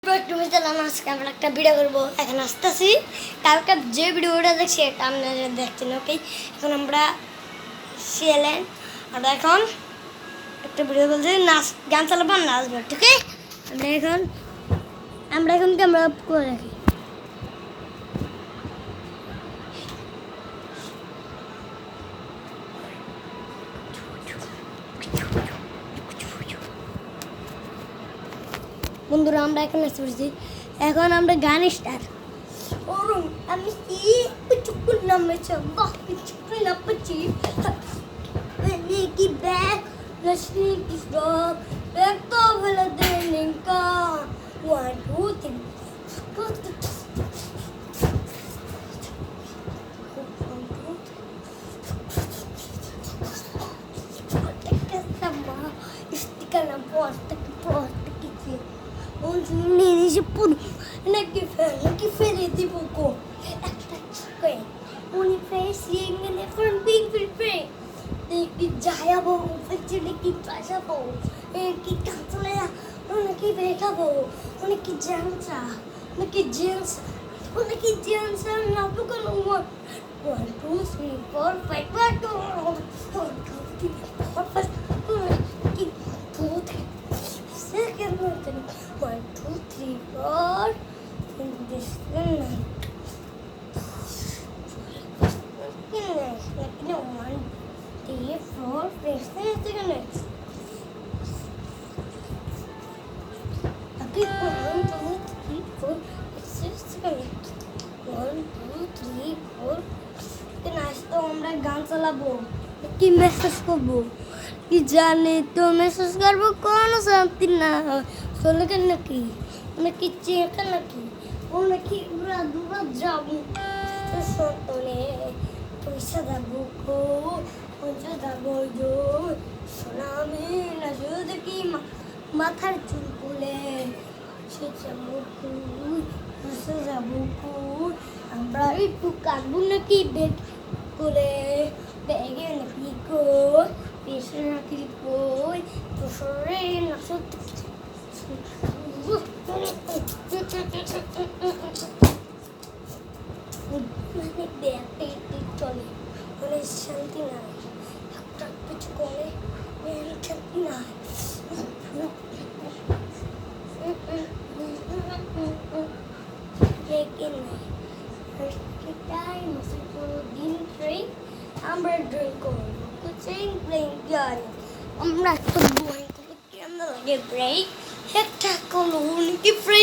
আজকে আমরা একটা ভিডিও করবো। এখন আসতেছি, কালকে যে ভিডিওটা দেখছি এটা আপনারা দেখছেন। ওকে, এখন আমরা শিয়ালেন আর এখন একটা ভিডিও বলছি, নাচ গান চালাবো, নাচবো। ঠিক আছে, আমরা এখন ক্যামেরা অফ করে রাখি। বন্ধুরা, আমরা এখন নাচতে পারছি। এখন আমরা গান স্টার্ট। ওরম আমি কি চুকুর নামে চম্বা চুকুর না পচি নে কি ব্যাক নসনি কি স্টপ ব্যাক তো ভলা দেনে কা 1 2 3 Istikana porta que onde ninja por que fere de boco esta chica onde fez ingene from big free que jaya bo fechile que passa bo que cancela onde que veja bo onde que jansa na boca no 1 2 3 4 5 1 2 3 4 second one 1 2 3 4 and this one no 1 3 4 5 second next okay 1 2 3 4 6 second 1 2 3 4 then আজকে আমরা গান চালাবো কি message করবো कि जाने तो महसूस करबो कोनो शांति ना सोले के नकी उन्हें की चेक नकी उन्हें की उरा दूरा जाबू तो सोतोने पैसा दाबू को पंचा दाबो जो सोनामी ना जुद की माथार चुलकुले से चमुकू से जाबू আমরা একটু কাটবো নাকি বেগ করে বেগে নাকি কো পেছনে কি কই তো সরে নাচত মানে দেখতে চলে মানে শান্তি নাই একটা কিছু করে শান্তি নাই लेकिन time is din free আমরা ড্রিঙ্ক করব তো চেইন প্লেইং গান আমরা তো বই করতে কেমন লাগে ব্রেক একটা কোন কি ফ্রি